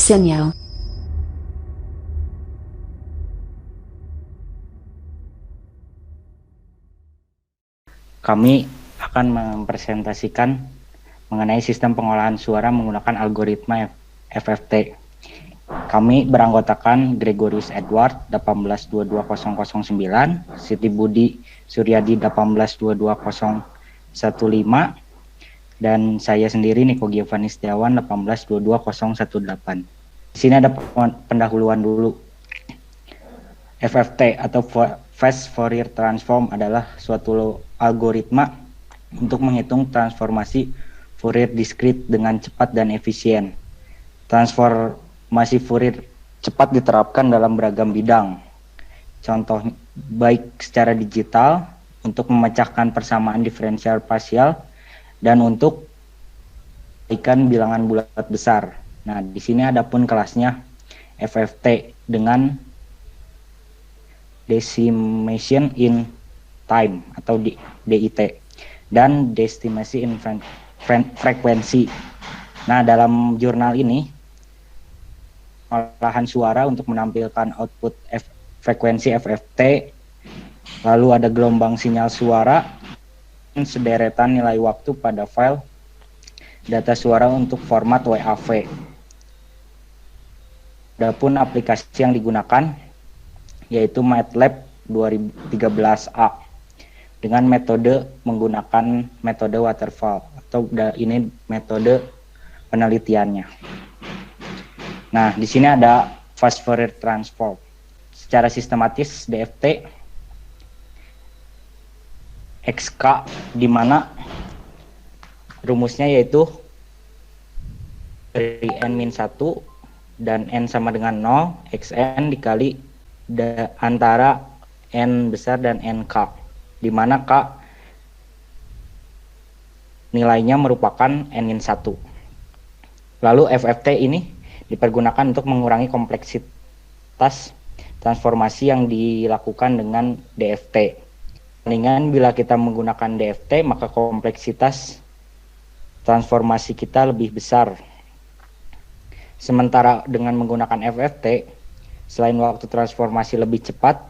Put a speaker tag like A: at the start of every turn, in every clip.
A: Sinyo.
B: Kami akan mempresentasikan mengenai sistem pengolahan suara menggunakan algoritma FFT. Kami beranggotakan Gregorius Edward 1822009, Siti Budi Suryadi 1822015, dan saya sendiri Niko Giovanni Setiawan 1822018. Di sini ada pendahuluan dulu. FFT atau Fast Fourier Transform adalah suatu algoritma untuk menghitung transformasi Fourier discrete dengan cepat dan efisien. Transformasi Fourier cepat diterapkan dalam beragam bidang. Contoh baik secara digital untuk memecahkan persamaan diferensial parsial dan untuk ikan bilangan bulat besar. Nah, di sini ada pun kelasnya FFT dengan decimation in time atau DIT dan decimation in frequency. Nah, dalam jurnal ini pengolahan suara untuk menampilkan output frekuensi FFT, lalu ada gelombang sinyal suara, dan sederetan nilai waktu pada file data suara untuk format WAV. Adapun aplikasi yang digunakan yaitu MATLAB 2013A dengan metode menggunakan metode waterfall atau ini metode penelitiannya. Nah, di sini ada fast Fourier transform. Secara sistematis DFT XK di mana rumusnya yaitu dari n-1 dan n sama dengan 0 xn dikali antara n besar dan nk, di mana k nilainya merupakan n-1. Lalu FFT ini dipergunakan untuk mengurangi kompleksitas transformasi yang dilakukan dengan DFT. Dengan bila kita menggunakan DFT, maka kompleksitas transformasi kita lebih besar. Sementara dengan menggunakan FFT, selain waktu transformasi lebih cepat,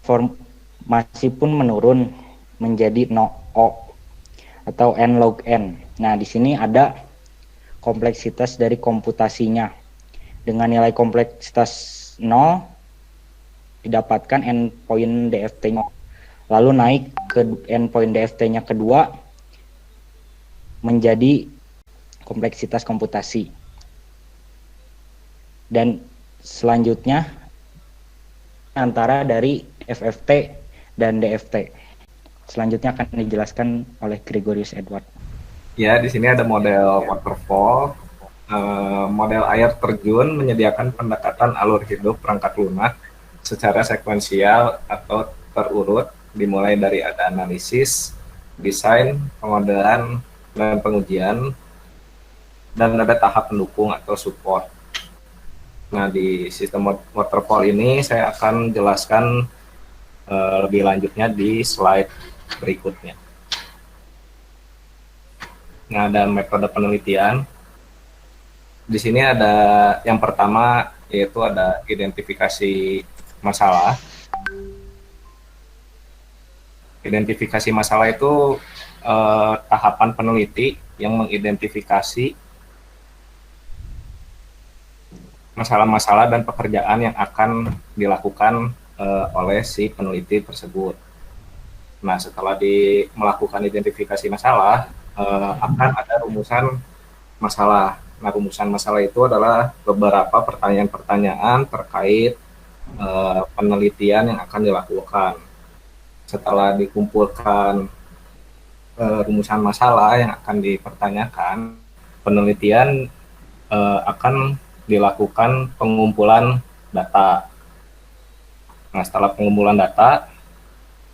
B: formasi pun menurun menjadi O atau n log n. Nah, di sini ada kompleksitas dari komputasinya. Dengan nilai kompleksitas 0 didapatkan endpoint DFT-nya. Lalu naik ke endpoint DFT-nya kedua menjadi kompleksitas komputasi. Dan selanjutnya antara dari FFT dan DFT. Selanjutnya akan dijelaskan oleh Gregorius Edward.
C: Ya, di sini ada model waterfall. Model air terjun menyediakan pendekatan alur hidup perangkat lunak secara sekuensial atau terurut, dimulai dari ada analisis, desain, pengodean, dan pengujian, dan ada tahap pendukung atau support. Nah, di sistem waterfall ini saya akan jelaskan lebih lanjutnya di slide berikutnya. Nah, ada metode penelitian. Di sini ada yang pertama yaitu ada identifikasi masalah. Identifikasi masalah itu tahapan peneliti yang mengidentifikasi masalah-masalah dan pekerjaan yang akan dilakukan oleh si peneliti tersebut. Nah, setelah melakukan identifikasi masalah, akan ada rumusan masalah. Nah, rumusan masalah itu adalah beberapa pertanyaan-pertanyaan terkait penelitian yang akan dilakukan. Setelah dikumpulkan rumusan masalah yang akan dipertanyakan, penelitian akan dilakukan pengumpulan data. Nah, setelah pengumpulan data,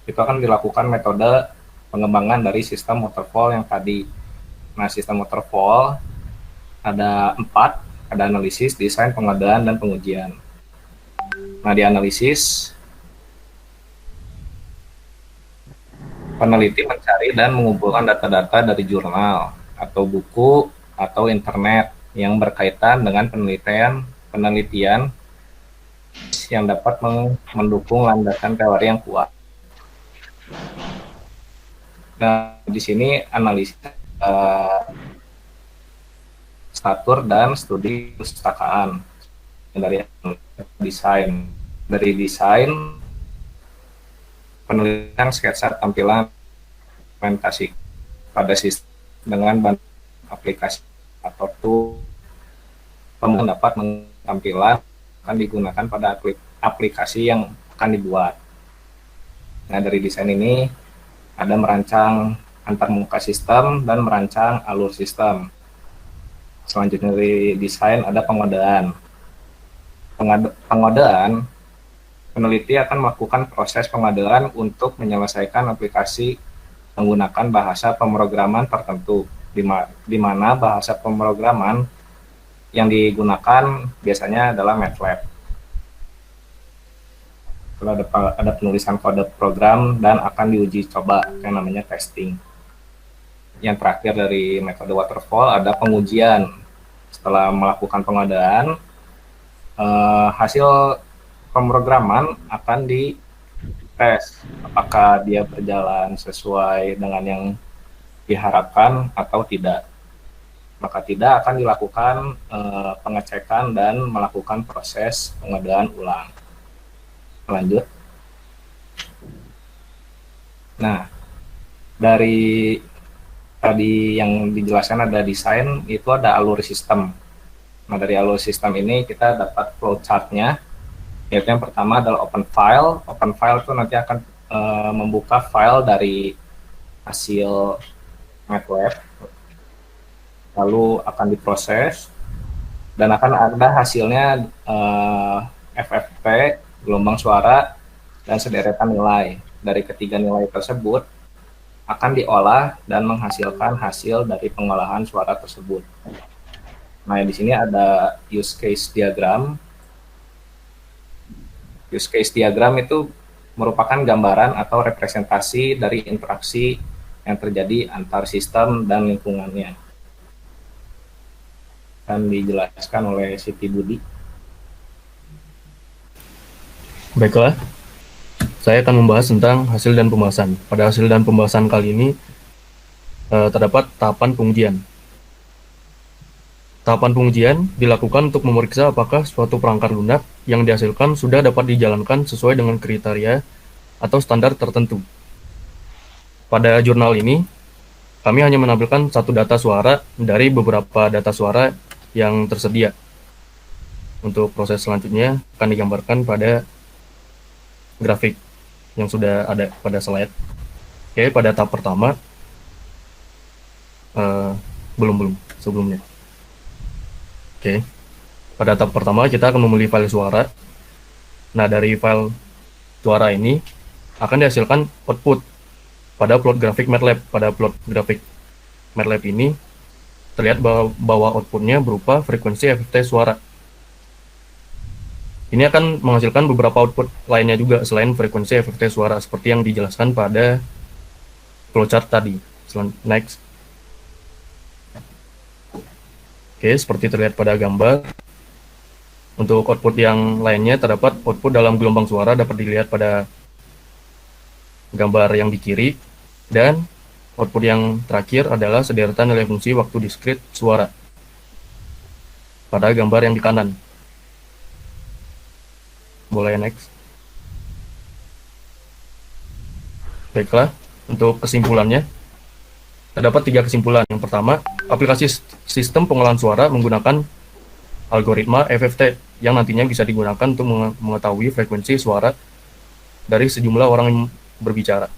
C: itu akan dilakukan metode pengembangan dari sistem waterfall yang tadi. Nah, sistem waterfall ada 4, ada analisis, desain, pengadaan, dan pengujian. Nah, di analisis, peneliti mencari dan mengumpulkan data-data dari jurnal, atau buku, atau internet, yang berkaitan dengan penelitian yang dapat mendukung landasan teori yang kuat. Nah, di sini analisis statur dan studi perpustakaan dari desain. Dari desain, penelitian sketsa tampilan implementasi pada sistem dengan aplikasi atau tool dapat tampilan akan digunakan pada aplikasi yang akan dibuat. Nah, dari desain ini ada merancang antarmuka sistem dan merancang alur sistem. Selanjutnya dari desain ada pengodaan. Pengodaan, peneliti akan melakukan proses pengodaan untuk menyelesaikan aplikasi menggunakan bahasa pemrograman tertentu, di mana bahasa pemrograman yang digunakan biasanya adalah MATLAB. Kalau ada penulisan kode program dan akan diuji coba yang namanya testing. Yang terakhir dari metode waterfall ada pengujian. Setelah melakukan pengadaan, hasil pemrograman akan dites apakah dia berjalan sesuai dengan yang diharapkan atau tidak. Maka tidak akan dilakukan pengecekan dan melakukan proses pengadaan ulang. Lanjut. Nah, dari tadi yang dijelaskan ada desain, itu ada alur sistem. Nah, dari alur sistem ini kita dapat flowchart-nya, yaitu yang pertama adalah open file. Open file itu nanti akan membuka file dari hasil MATLAB, lalu akan diproses, dan akan ada hasilnya FFT, gelombang suara, dan sederetan nilai. Dari ketiga nilai tersebut akan diolah dan menghasilkan hasil dari pengolahan suara tersebut. Nah, di sini ada use case diagram. Use case diagram itu merupakan gambaran atau representasi dari interaksi yang terjadi antar sistem dan lingkungannya. Dan dijelaskan oleh Siti Budi.
A: Baiklah, saya akan membahas tentang hasil dan pembahasan. Pada hasil dan pembahasan kali ini terdapat tahapan pengujian. Tahapan pengujian dilakukan untuk memeriksa apakah suatu perangkat lunak yang dihasilkan sudah dapat dijalankan sesuai dengan kriteria atau standar tertentu. Pada jurnal ini, kami hanya menampilkan satu data suara dari beberapa data suara yang tersedia. Untuk proses selanjutnya akan digambarkan pada grafik yang sudah ada pada slide. Oke, pada tahap pertama, belum sebelumnya. Oke, pada tahap pertama kita akan memilih file suara. Nah, dari file suara ini akan dihasilkan output pada plot grafik MATLAB. Pada plot grafik MATLAB ini terlihat bahwa outputnya berupa frekuensi FFT suara. Ini akan menghasilkan beberapa output lainnya juga selain frekuensi FFT suara seperti yang dijelaskan pada flowchart tadi. Next. Oke, seperti terlihat pada gambar. Untuk output yang lainnya terdapat output dalam gelombang suara dapat dilihat pada gambar yang di kiri, dan output yang terakhir adalah sederetan nilai fungsi waktu diskrit suara pada gambar yang di kanan. Boleh next. Baiklah, untuk kesimpulannya terdapat 3 kesimpulan. Yang pertama, aplikasi sistem pengolahan suara menggunakan algoritma FFT yang nantinya bisa digunakan untuk mengetahui frekuensi suara dari sejumlah orang yang berbicara.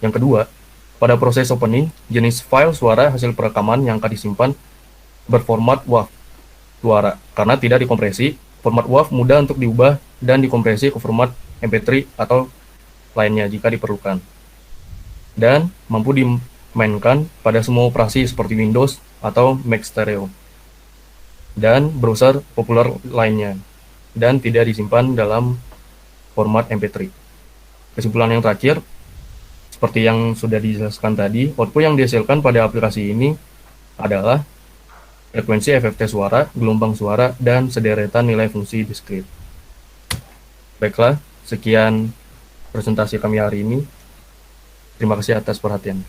A: Yang kedua, pada proses opening, jenis file suara hasil perekaman yang akan disimpan berformat WAV suara. Karena tidak dikompresi, format WAV mudah untuk diubah dan dikompresi ke format MP3 atau lainnya jika diperlukan. Dan mampu dimainkan pada semua operasi seperti Windows atau Mac Stereo dan browser populer lainnya, dan tidak disimpan dalam format MP3. Kesimpulan yang terakhir, seperti yang sudah dijelaskan tadi, output yang dihasilkan pada aplikasi ini adalah frekuensi FFT suara, gelombang suara, dan sederetan nilai fungsi diskrit. Baiklah, sekian presentasi kami hari ini. Terima kasih atas perhatian.